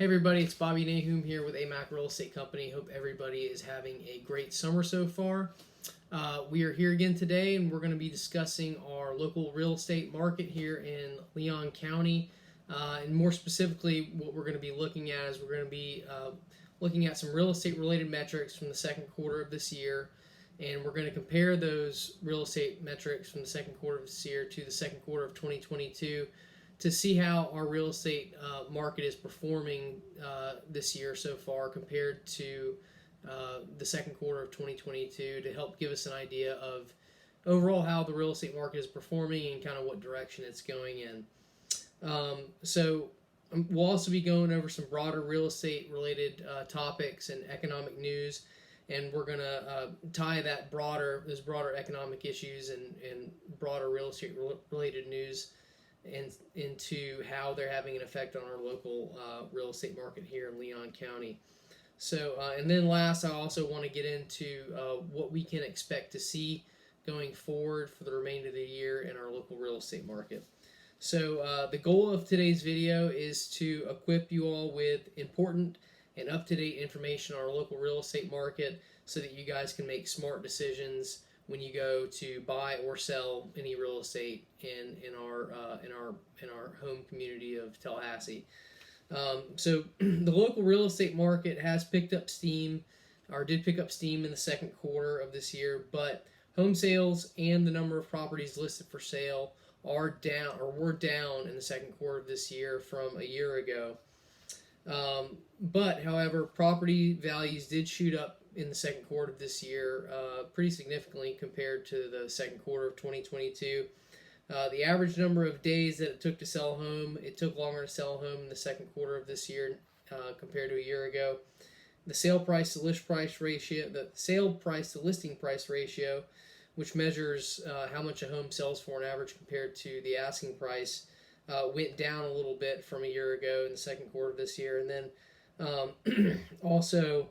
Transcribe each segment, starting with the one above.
Hey everybody, it's Bobby Nahum here with AMAC Real Estate Company. Hope everybody is having a great summer so far. We are here again today and we're going to be discussing our local real estate market here in Leon County. And more specifically, what we're going to be looking at is we're going to be looking at some real estate related metrics from the second quarter of this year. And we're going to compare those real estate metrics from the second quarter of this year to the second quarter of 2022 to see how our real estate market is performing this year so far compared to the second quarter of 2022 to help give us an idea of overall how the real estate market is performing and kind of what direction it's going in. We'll also be going over some broader real estate related topics and economic news, and we're going to tie those broader economic issues and broader real estate related news and into how they're having an effect on our local real estate market here in Leon County. And then last, I also want to get into what we can expect to see going forward for the remainder of the year in our local real estate market. So the goal of today's video is to equip you all with important and up-to-date information on our local real estate market so that you guys can make smart decisions when you go to buy or sell any real estate in our home community of Tallahassee. So the local real estate market has picked up steam, or did pick up steam in the second quarter of this year, but home sales and the number of properties listed for sale are down, or were down in the second quarter of this year from a year ago. But however, property values did shoot up in the second quarter of this year pretty significantly compared to the second quarter of 2022. The average number of days that it took to sell a home, it took longer to sell a home in the second quarter of this year compared to a year ago. The sale price to list price ratio, the sale price to listing price ratio, which measures how much a home sells for on average compared to the asking price, went down a little bit from a year ago in the second quarter of this year. And then also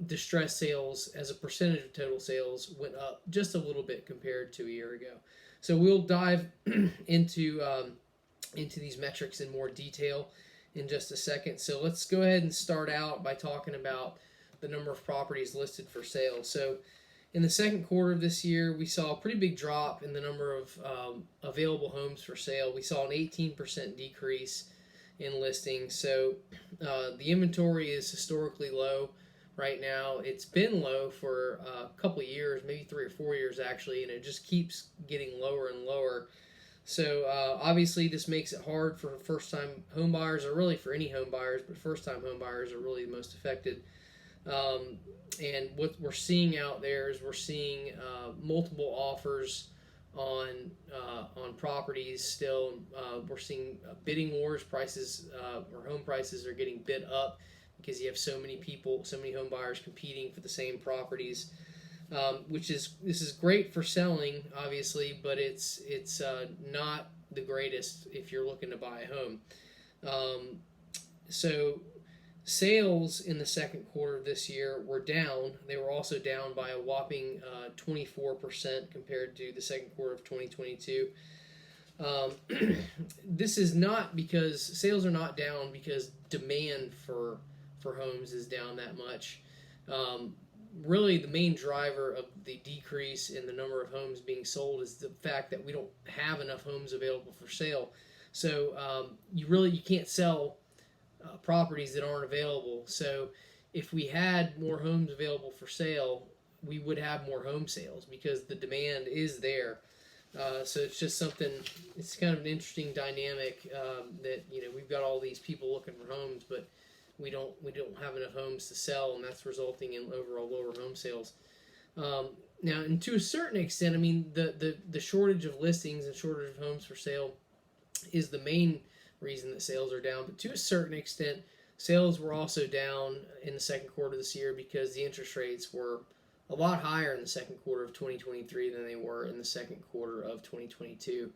distressed sales as a percentage of total sales went up just a little bit compared to a year ago. So we'll dive into these metrics in more detail in just a second. So let's go ahead and start out by talking about the number of properties listed for sale. So in the second quarter of this year, we saw a pretty big drop in the number of available homes for sale. We saw an 18% decrease in listings. So the inventory is historically low right now. It's been low for a couple of years, maybe 3 or 4 years actually, and it just keeps getting lower and lower. So obviously this makes it hard for first-time home buyers, or really for any home buyers, but first-time home buyers are really the most affected. And what we're seeing out there is we're seeing multiple offers on properties still. We're seeing bidding wars. Prices or home prices are getting bid up because you have so many people, so many home buyers competing for the same properties, this is great for selling, obviously, but it's not the greatest if you're looking to buy a home. So sales in the second quarter of this year were down. They were also down by a whopping 24% compared to the second quarter of 2022. This is not because sales are not down because demand for homes is down that much. Really, the main driver of the decrease in the number of homes being sold is the fact that we don't have enough homes available for sale. So you can't sell properties that aren't available. So if we had more homes available for sale, we would have more home sales because the demand is there. So it's just something, it's kind of an interesting dynamic that, we've got all these people looking for homes, but we don't have enough homes to sell, and that's resulting in overall lower home sales. Now, and to a certain extent, I mean, the shortage of listings and shortage of homes for sale is the main reason that sales are down. But to a certain extent, sales were also down in the second quarter of this year because the interest rates were a lot higher in the second quarter of 2023 than they were in the second quarter of 2022.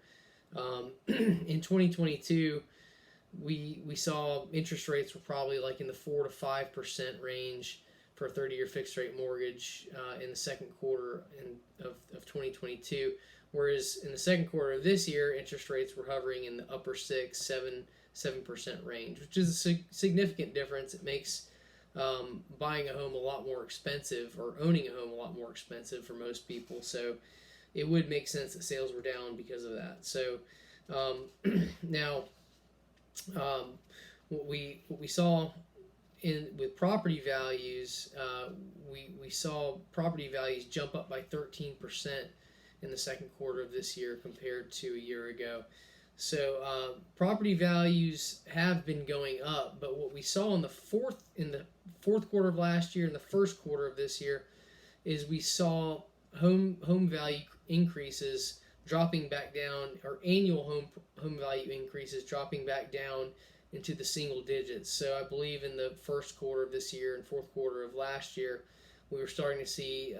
In 2022, we saw interest rates were probably like in the 4 to 5% range for a 30-year fixed rate mortgage in the second quarter of 2022, whereas in the second quarter of this year, interest rates were hovering in the upper 6, 7, 7% range, which is a significant difference. It makes buying a home a lot more expensive, or owning a home a lot more expensive for most people. So it would make sense that sales were down because of that. So now what we saw in with property values, we saw property values jump up by 13% in the second quarter of this year compared to a year ago. So property values have been going up, but what we saw in the fourth quarter of last year and the first quarter of this year is we saw home value increases dropping back down, or annual home value increases dropping back down into the single digits. So I believe in the first quarter of this year and fourth quarter of last year, we were starting to see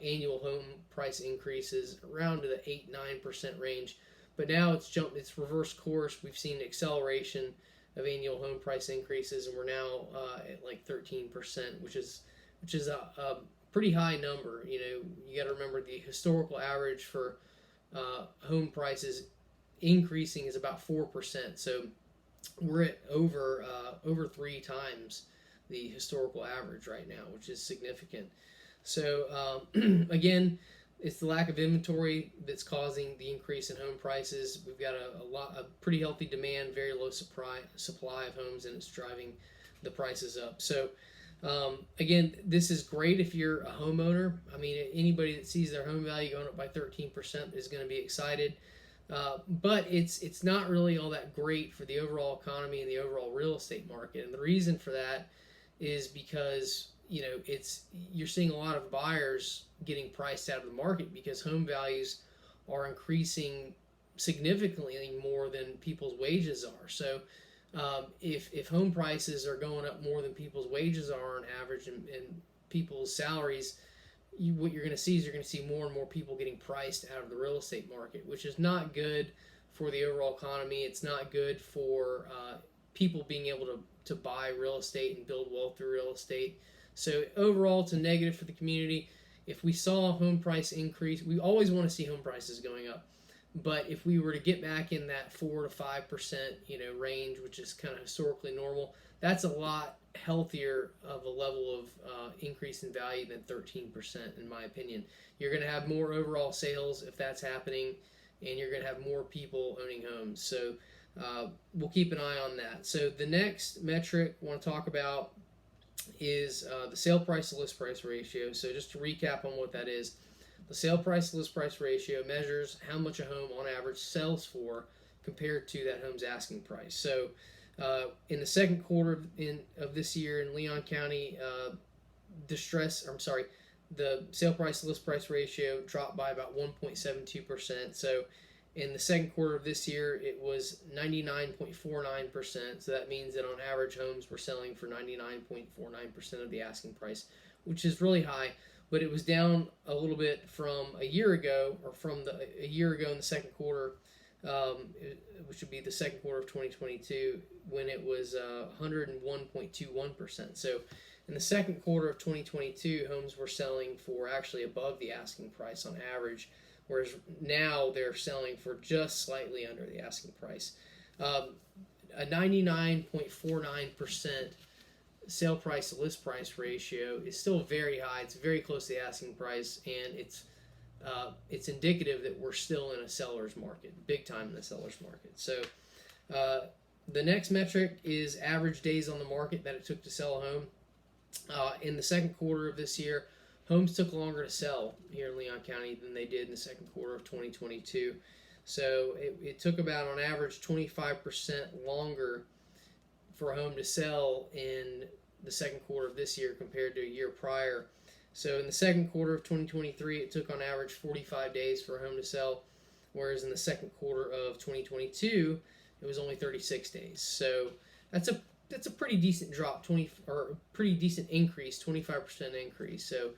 annual home price increases around to the 8-9% range. But now it's reversed course. We've seen acceleration of annual home price increases, and we're now at like 13%, which is a pretty high number. You know, you got to remember the historical average for home prices increasing is about 4%. So we're at over 3 times the historical average right now, which is significant. So again, it's the lack of inventory that's causing the increase in home prices. We've got a pretty healthy demand, very low supply of homes, and it's driving the prices up. So again, this is great if you're a homeowner. I mean, anybody that sees their home value going up by 13% is going to be excited. But it's not really all that great for the overall economy and the overall real estate market. And the reason for that is because, you know, you're seeing a lot of buyers getting priced out of the market because home values are increasing significantly more than people's wages are. So if home prices are going up more than people's wages are on average, and people's salaries, what you're going to see is more and more people getting priced out of the real estate market, which is not good for the overall economy. It's not good for people being able to buy real estate and build wealth through real estate. So overall, it's a negative for the community. If we saw a home price increase, we always want to see home prices going up. But if we were to get back in that 4 to 5%, range, which is kind of historically normal, that's a lot healthier of a level of increase in value than 13%, in my opinion. You're going to have more overall sales if that's happening, and you're going to have more people owning homes. So we'll keep an eye on that. So the next metric I want to talk about is the sale price to list price ratio. So just to recap on what that is, the sale price to list price ratio measures how much a home on average sells for compared to that home's asking price. So in the second quarter of this year in Leon County, the sale price to list price ratio dropped by about 1.72%. So in the second quarter of this year, it was 99.49%. So that means that on average, homes were selling for 99.49% of the asking price, which is really high. But it was down a little bit from a year ago, or a year ago in the second quarter, which would be the second quarter of 2022, when it was 101.21%. So in the second quarter of 2022, homes were selling for actually above the asking price on average, whereas now they're selling for just slightly under the asking price. A 99.49% sale price to list price ratio is still very high. It's very close to the asking price, and it's indicative that we're still in a seller's market, big time in the seller's market. So the next metric is average days on the market that it took to sell a home. In the second quarter of this year, homes took longer to sell here in Leon County than they did in the second quarter of 2022. So it took about, on average, 25% longer for a home to sell in the second quarter of this year compared to a year prior. So in the second quarter of 2023, it took on average 45 days for a home to sell, whereas in the second quarter of 2022, it was only 36 days. So that's a pretty decent drop, pretty decent increase, 25% increase. So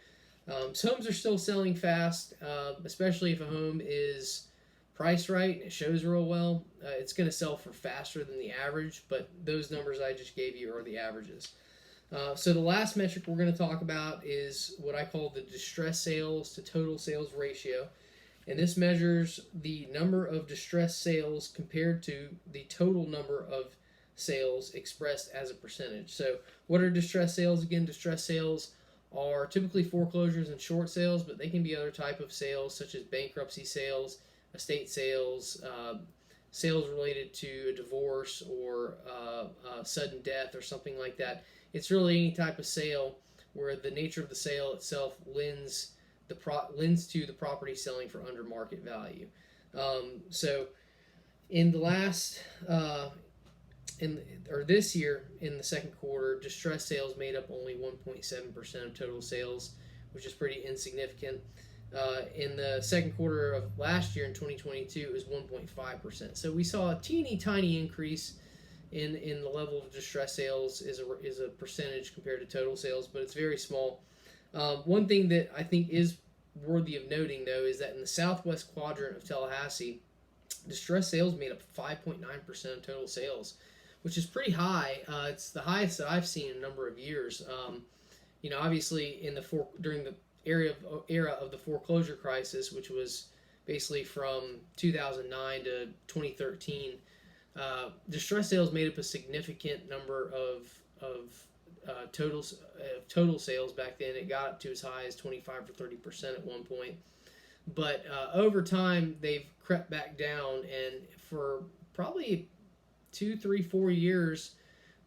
homes are still selling fast, especially if a home is priced right and it shows real well. It's going to sell for faster than the average, but those numbers I just gave you are the averages. So the last metric we're going to talk about is what I call the distress sales to total sales ratio. and this measures the number of distressed sales compared to the total number of sales expressed as a percentage. So, what are distressed sales? Again, distressed sales are typically foreclosures and short sales, but they can be other type of sales such as bankruptcy sales, estate sales, sales related to a divorce or sudden death or something like that. It's really any type of sale where the nature of the sale itself lends to the property selling for under market value. So in the last this year in the second quarter, distressed sales made up only 1.7% of total sales, which is pretty insignificant. In the second quarter of last year in 2022, it was 1.5%. So we saw a teeny tiny increase in the level of distressed sales is a percentage compared to total sales, but it's very small. One thing that I think is worthy of noting, though, is that in the southwest quadrant of Tallahassee, distressed sales made up 5.9% of total sales, which is pretty high. It's the highest that I've seen in a number of years. Obviously during the era of the foreclosure crisis, which was basically from 2009 to 2013, distress sales made up a significant number of total sales back then. It got up to as high as 25 or 30% at one point, but over time they've crept back down, and for probably 2, 3, 4 years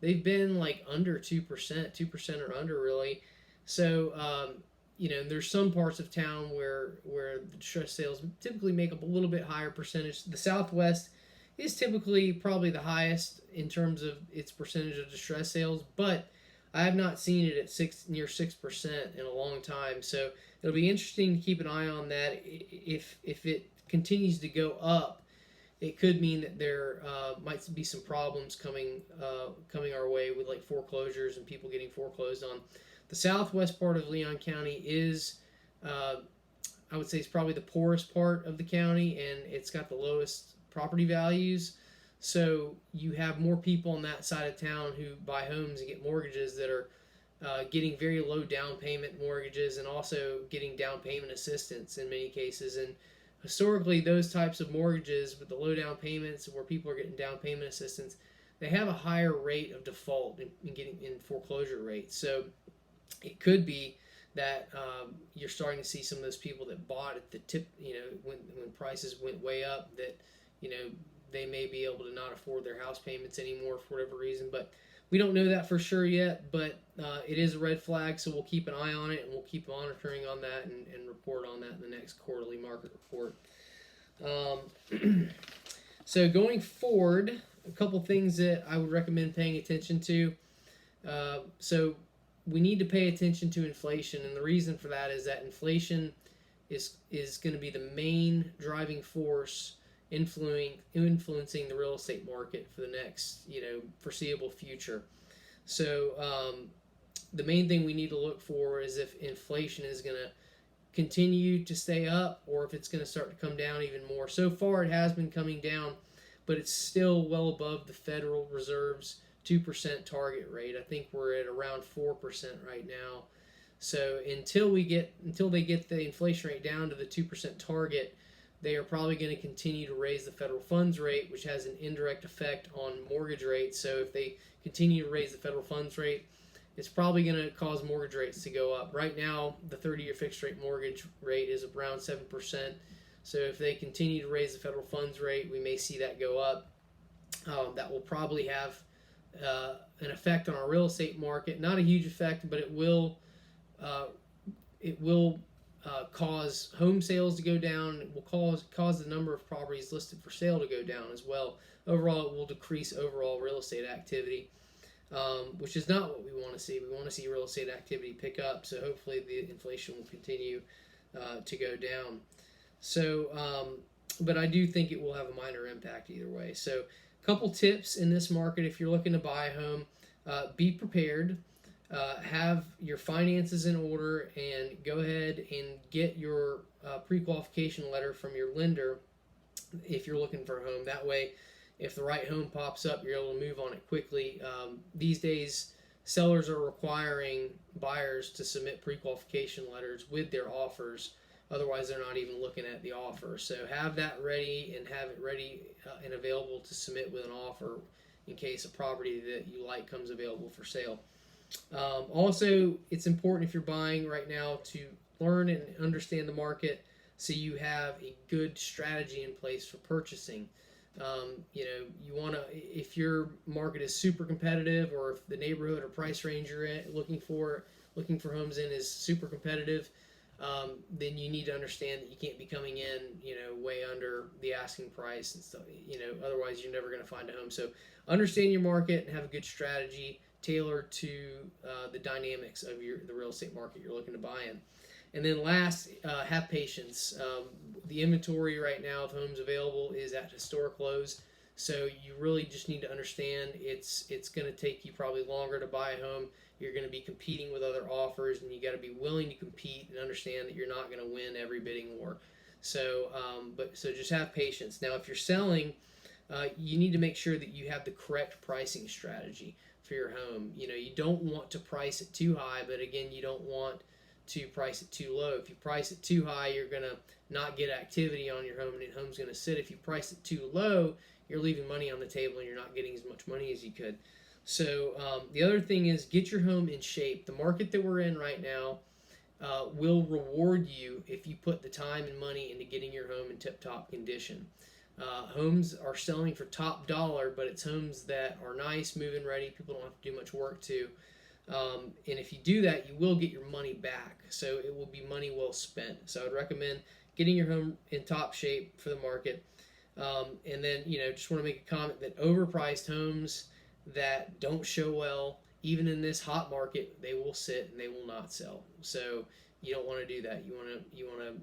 they've been like under 2% or under, really. So there's some parts of town where the distress sales typically make up a little bit higher percentage. The Southwest is typically probably the highest in terms of its percentage of distress sales, but I have not seen it at near 6% in a long time. So it'll be interesting to keep an eye on that. If it continues to go up, it could mean that there might be some problems coming our way with like foreclosures and people getting foreclosed on. The southwest part of Leon County is, I would say, it's probably the poorest part of the county, and it's got the lowest property values. So you have more people on that side of town who buy homes and get mortgages that are getting very low down payment mortgages, and also getting down payment assistance in many cases. And historically, those types of mortgages with the low down payments, where people are getting down payment assistance, they have a higher rate of default in foreclosure rates. So it could be that you're starting to see some of those people that bought at the tip, when prices went way up, that they may be able to not afford their house payments anymore for whatever reason. But we don't know that for sure yet, but it is a red flag, so we'll keep an eye on it, and we'll keep monitoring on that and report on that in the next quarterly market report. So going forward, a couple things that I would recommend paying attention to. So we need to pay attention to inflation, and the reason for that is that inflation is going to be the main driving force influencing the real estate market for the next foreseeable future. So the main thing we need to look for is if inflation is going to continue to stay up, or if it's going to start to come down even more. So far it has been coming down, but it's still well above the Federal Reserve's 2% target rate. I think we're at around 4% right now. So until they get the inflation rate down to the 2% target, they are probably going to continue to raise the federal funds rate, which has an indirect effect on mortgage rates. So if they continue to raise the federal funds rate, it's probably going to cause mortgage rates to go up. Right now, the 30-year fixed rate mortgage rate is around 7%. So if they continue to raise the federal funds rate, we may see that go up. That will probably have an effect on our real estate market. Not a huge effect, but it will cause home sales to go down. It will cause the number of properties listed for sale to go down as well. Overall, it will decrease overall real estate activity, which is not what we want to see. We want to see real estate activity pick up, so hopefully the inflation will continue to go down. So, but I do think it will have a minor impact either way. So, a couple tips in this market: if you're looking to buy a home, be prepared. Have your finances in order, and go ahead and get your pre-qualification letter from your lender if you're looking for a home. That way, if the right home pops up, you're able to move on it quickly. These days, sellers are requiring buyers to submit pre-qualification letters with their offers Otherwise, they're not even looking at the offer. So have that ready and have it ready and available to submit with an offer in case a property that you like comes available for sale. Also, it's important if you're buying right now to learn and understand the market so you have a good strategy in place for purchasing. You want to, if your market is super competitive, or if the neighborhood or price range you're looking for homes in is super competitive, then you need to understand that you can't be coming in, way under the asking price and stuff. Otherwise you're never going to find a home. So understand your market and have a good strategy tailored to the dynamics of the real estate market you're looking to buy in. And then last, have patience. The inventory right now of homes available is at historic lows, so you really just need to understand it's going to take you probably longer to buy a home. You're going to be competing with other offers, and you got to be willing to compete and understand that you're not going to win every bidding war. So just have patience. Now, if you're selling, you need to make sure that you have the correct pricing strategy for your home. You don't want to price it too high, but again, you don't want to price it too low. If you price it too high, you're going to not get activity on your home, and the home's going to sit. If you price it too low, you're leaving money on the table, and you're not getting as much money as you could. So the other thing is, get your home in shape. The market that we're in right now will reward you if you put the time and money into getting your home in tip-top condition. Homes are selling for top dollar, but it's homes that are nice, move-in ready, people don't have to do much work to. And if you do that, you will get your money back. So it will be money well spent. So I would recommend getting your home in top shape for the market. And then, just want to make a comment that overpriced homes that don't show well, even in this hot market, they will sit and they will not sell. So you don't want to do that. You want to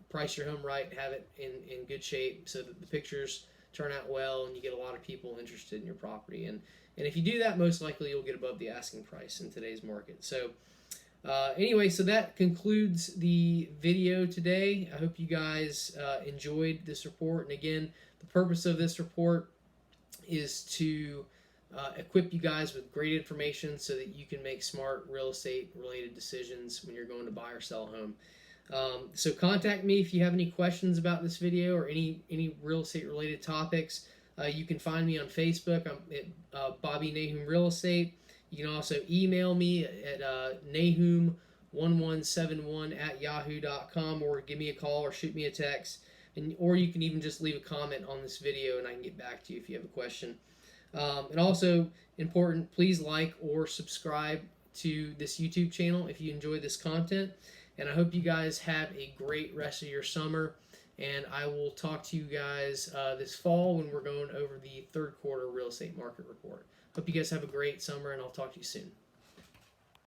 price your home right, have it in good shape so that the pictures turn out well and you get a lot of people interested in your property. And if you do that, most likely you'll get above the asking price in today's market. So anyway, so that concludes the video today. I hope you guys enjoyed this report. And again, the purpose of this report is to equip you guys with great information so that you can make smart real estate related decisions when you're going to buy or sell a home. So contact me if you have any questions about this video or any real estate related topics. You can find me on Facebook. I'm at Bobby Nahum Real Estate. You can also email me at nahum1171@yahoo.com, or give me a call or shoot me a text. Or you can even just leave a comment on this video and I can get back to you if you have a question. And also important, please like or subscribe to this YouTube channel if you enjoy this content. And I hope you guys have a great rest of your summer. And I will talk to you guys this fall when we're going over the third quarter real estate market report. Hope you guys have a great summer, and I'll talk to you soon.